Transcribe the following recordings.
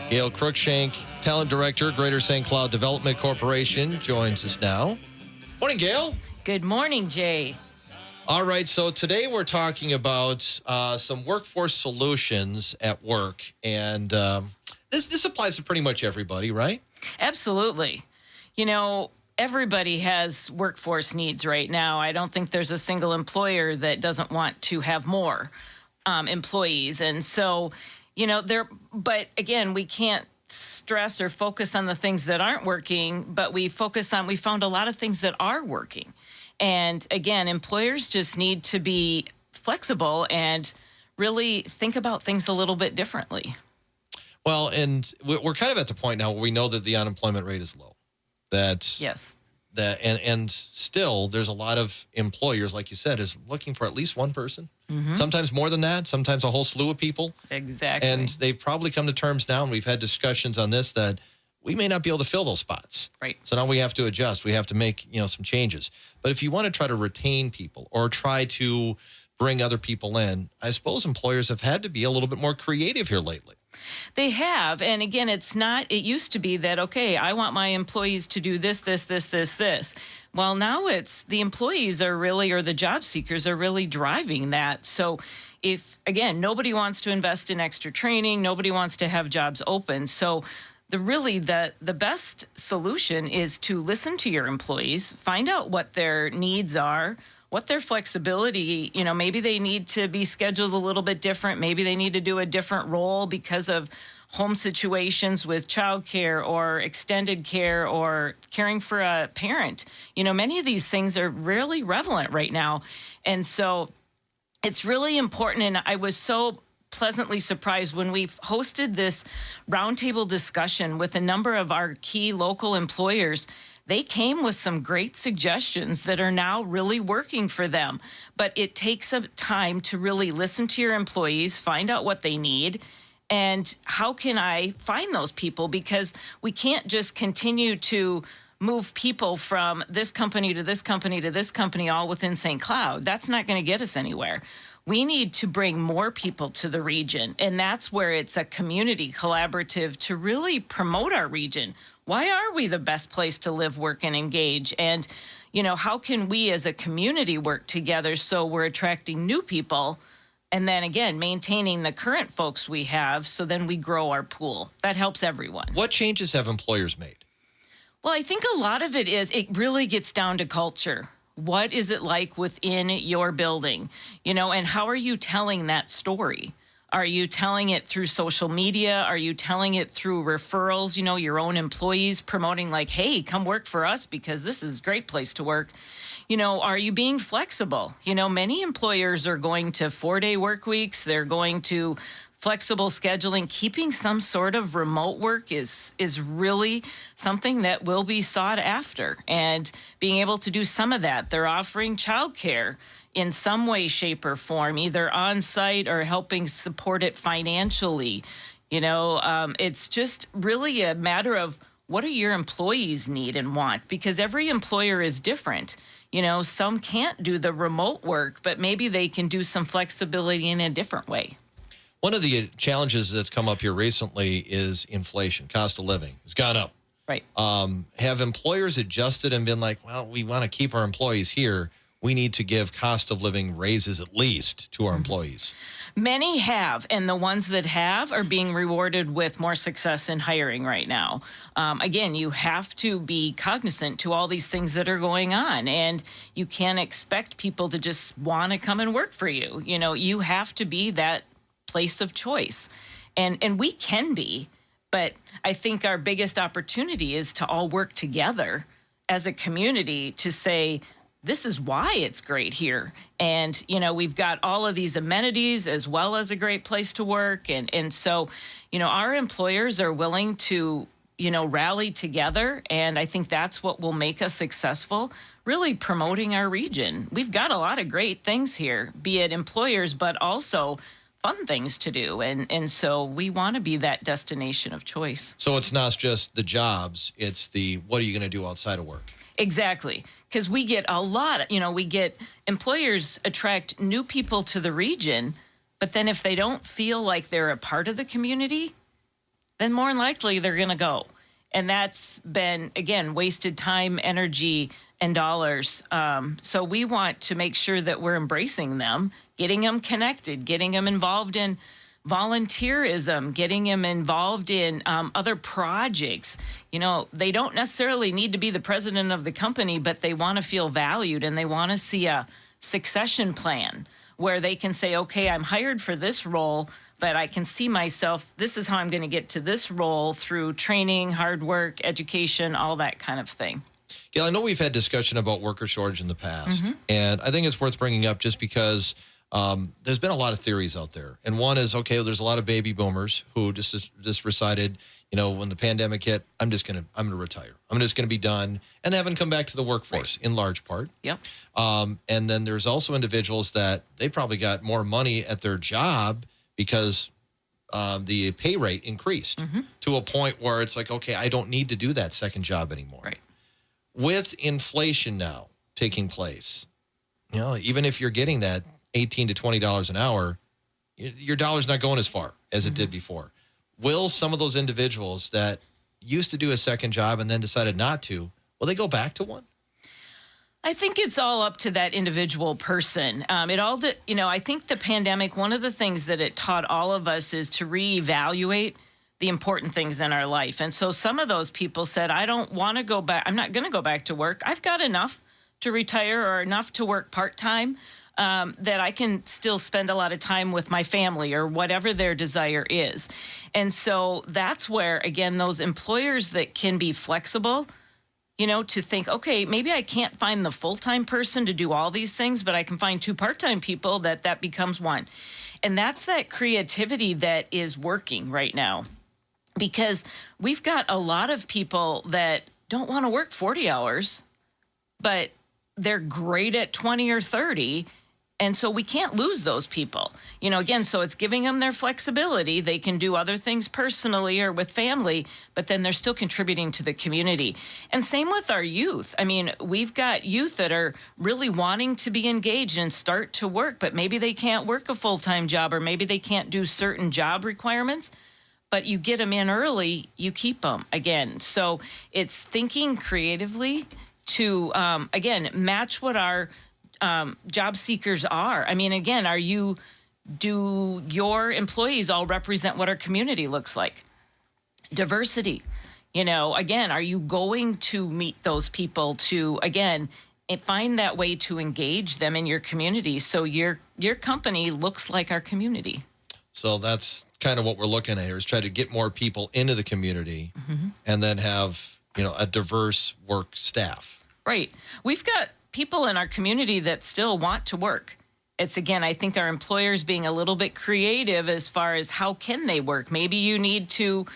Gail Cruikshank, Talent Director, Greater St. Cloud Development Corporation, joins us now. Morning, Gail. Good morning, Jay. All right, so today we're talking about some workforce solutions at work, and this applies to pretty much everybody, right? Absolutely. You know, everybody has workforce needs right now. I don't think there's a single employer that doesn't want to have more employees. And so, but again, we can't stress or focus on the things that aren't working, but we found a lot of things that are working. And again, employers just need to be flexible and really think about things a little bit differently. Well, and we're kind of at the point now where we know that the unemployment rate is low. Yes. And still, there's a lot of employers, like you said, is looking for at least one person. Mm-hmm. Sometimes more than that. Sometimes a whole slew of people. Exactly. And they've probably come to terms now, and we've had discussions on this, that we may not be able to fill those spots. Right. So now we have to adjust. We have to make some changes. But if you want to try to retain people or try to bring other people in, I suppose employers have had to be a little bit more creative here lately. They have. And again, it used to be that, okay, I want my employees to do this. Well, now it's the employees or the job seekers are really driving that. So if, again, nobody wants to invest in extra training, nobody wants to have jobs open. So the best solution is to listen to your employees, find out what their needs are, what their flexibility, maybe they need to be scheduled a little bit different. Maybe they need to do a different role because of home situations with childcare or extended care or caring for a parent. Many of these things are really relevant right now. And so it's really important. And I was so pleasantly surprised when we hosted this roundtable discussion with a number of our key local employers. They came with some great suggestions that are now really working for them. But it takes some time to really listen to your employees, find out what they need, and how can I find those people? Because we can't just continue to move people from this company to this company to this company all within St. Cloud. That's not going to get us anywhere. We need to bring more people to the region, and that's where it's a community collaborative to really promote our region. Why are we the best place to live, work, and engage? And, how can we as a community work together so we're attracting new people and then, again, maintaining the current folks we have so then we grow our pool? That helps everyone. What changes have employers made? Well, I think a lot of it really gets down to culture. What is it like within your building? And how are you telling that story? Are you telling it through social media? Are you telling it through referrals, your own employees promoting like, hey, come work for us because this is a great place to work? Are you being flexible? Many employers are going to 4-day work weeks. They're going to flexible scheduling. Keeping some sort of remote work is really something that will be sought after, and being able to do some of that. They're offering childcare in some way, shape, or form, either on site or helping support it financially. It's just really a matter of what do your employees need and want, because every employer is different. Some can't do the remote work, but maybe they can do some flexibility in a different way. One of the challenges that's come up here recently is inflation. Cost of living has gone up. Right. Have employers adjusted and been like, well, we want to keep our employees here. We need to give cost of living raises at least to our employees? Many have, and the ones that have are being rewarded with more success in hiring right now. Again, you have to be cognizant to all these things that are going on, and you can't expect people to just want to come and work for you. You have to be that place of choice, and we can be, but I think our biggest opportunity is to all work together as a community to say, this is why it's great here. And, we've got all of these amenities as well as a great place to work. And so, our employers are willing to, rally together. And I think that's what will make us successful, really promoting our region. We've got a lot of great things here, be it employers, but also fun things to do. And so we want to be that destination of choice. So it's not just the jobs, it's the what are you going to do outside of work? Exactly. Because we get a lot, employers attract new people to the region, but then if they don't feel like they're a part of the community, then more than likely they're going to go. And that's been, again, wasted time, energy, and dollars. So we want to make sure that we're embracing them, getting them connected, getting them involved in volunteerism, getting them involved in other projects. You know, they don't necessarily need to be the president of the company, but they want to feel valued and they want to see a succession plan where they can say, okay, I'm hired for this role, but I can see myself, this is how I'm going to get to this role through training, hard work, education, all that kind of thing. Gail, I know we've had discussion about worker shortage in the past, and I think it's worth bringing up just because there's been a lot of theories out there. And one is, okay, there's a lot of baby boomers who just decided, you know, when the pandemic hit, I'm going to retire. I'm just going to be done, and haven't come back to the workforce in large part. Yep. And then there's also individuals that they probably got more money at their job because the pay rate increased to a point where it's like, okay, I don't need to do that second job anymore. Right. With inflation now taking place, you know, even if you're getting that $18 to $20 an hour, your dollar's not going as far as it did before. Will some of those individuals that used to do a second job and then decided not to, will they go back to one? I think it's all up to that individual person. I think the pandemic, one of the things that it taught all of us is to reevaluate the important things in our life. And so some of those people said, I don't want to go back. I'm not going to go back to work. I've got enough to retire or enough to work part-time that I can still spend a lot of time with my family or whatever their desire is. And so that's where, again, those employers that can be flexible, you know, to think, okay, maybe I can't find the full-time person to do all these things, but I can find 2 part-time people that becomes 1. And that's that creativity that is working right now. Because we've got a lot of people that don't want to work 40 hours, but they're great at 20 or 30. And so we can't lose those people. You know, again, so it's giving them their flexibility. They can do other things personally or with family, but then they're still contributing to the community. And same with our youth. I mean, we've got youth that are really wanting to be engaged and start to work, but maybe they can't work a full-time job or maybe they can't do certain job requirements. But you get them in early, you keep them again. So it's thinking creatively to, again, match what our job seekers are. I mean, again, do your employees all represent what our community looks like? Diversity. You know, again, are you going to meet those people to, again, find that way to engage them in your community so your company looks like our community? So that's kind of what we're looking at here, is try to get more people into the community and then have, you know, a diverse work staff. Right. We've got people in our community that still want to work. It's, again, I think our employers being a little bit creative as far as how can they work. Maybe you need to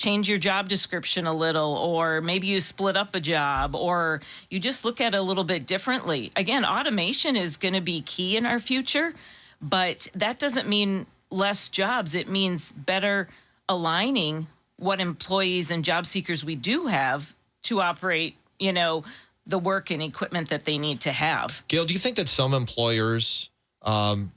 change your job description a little, or maybe you split up a job, or you just look at it a little bit differently. Again, automation is going to be key in our future, but that doesn't mean less jobs. It means better aligning what employees and job seekers we do have to operate, you know, the work and equipment that they need to have. Gail, do you think that some employers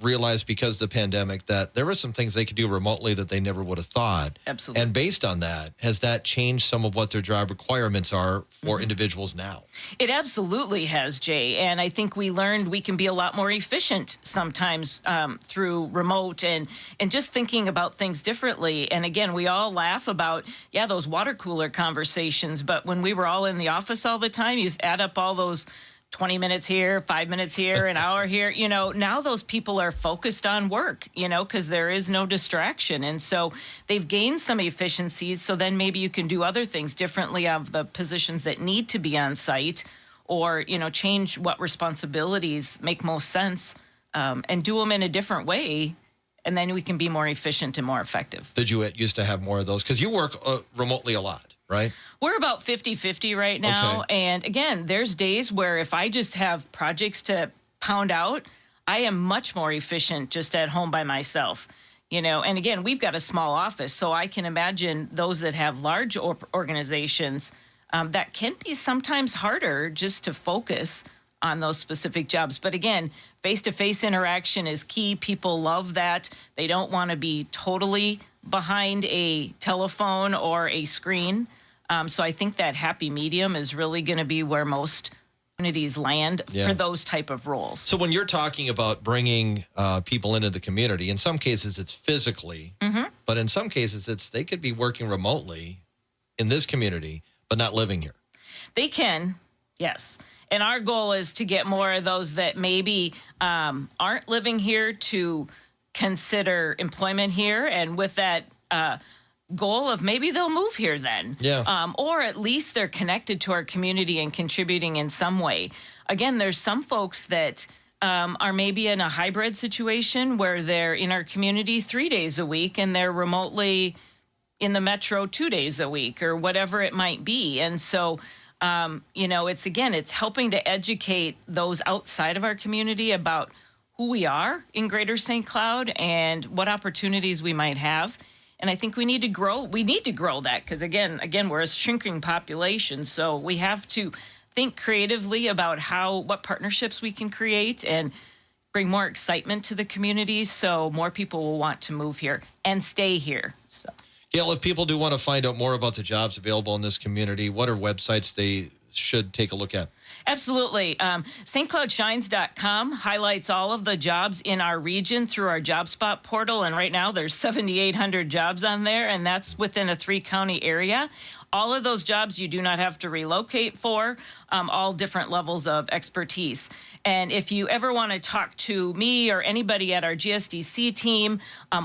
realized because of the pandemic that there were some things they could do remotely that they never would have thought? Absolutely. And based on that, has that changed some of what their job requirements are for individuals now? It absolutely has, Jay. And I think we learned we can be a lot more efficient sometimes through remote and just thinking about things differently. And again, we all laugh about, those water cooler conversations. But when we were all in the office all the time, you add up all those 20 minutes here, 5 minutes here, an hour here. You know, now those people are focused on work, you know, because there is no distraction. And so they've gained some efficiencies. So then maybe you can do other things differently of the positions that need to be on site, or, you know, change what responsibilities make most sense and do them in a different way. And then we can be more efficient and more effective. Did you used to have more of those? Because you work remotely a lot, right? We're about 50-50 right now. Okay. And again, there's days where if I just have projects to pound out, I am much more efficient just at home by myself. You know, and again, we've got a small office, so I can imagine those that have large organizations, that can be sometimes harder just to focus on those specific jobs. But again, face-to-face interaction is key. People love that. They don't want to be totally behind a telephone or a screen. So I think that happy medium is really going to be where most communities land for those type of roles. So when you're talking about bringing people into the community, in some cases it's physically, but in some cases they could be working remotely in this community, but not living here. They can, yes. And our goal is to get more of those that maybe aren't living here to consider employment here. And with that goal of maybe they'll move here then. Or at least they're connected to our community and contributing in some way. Again, there's some folks that are maybe in a hybrid situation where they're in our community 3 days a week and they're remotely in the metro 2 days a week or whatever it might be. And so, it's helping to educate those outside of our community about who we are in Greater St. Cloud and what opportunities we might have. And I think we need to grow. We need to grow that because, again, we're a shrinking population. So we have to think creatively about what partnerships we can create and bring more excitement to the community so more people will want to move here and stay here. So, Gail, if people do want to find out more about the jobs available in this community, what are websites they should take a look at? Absolutely. stcloudshines.com highlights all of the jobs in our region through our JobSpot portal. And right now there's 7,800 jobs on there, and that's within a 3-county area. All of those jobs you do not have to relocate for, all different levels of expertise. And if you ever want to talk to me or anybody at our GSDC team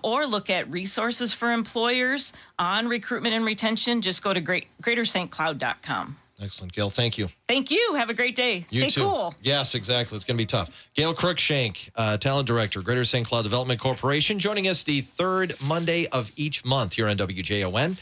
or look at resources for employers on recruitment and retention, just go to greaterstcloud.com. Excellent. Gail, thank you. Thank you. Have a great day. Stay cool. Yes, exactly. It's going to be tough. Gail Cruikshank, Talent Director, Greater St. Cloud Development Corporation, joining us the third Monday of each month here on WJON.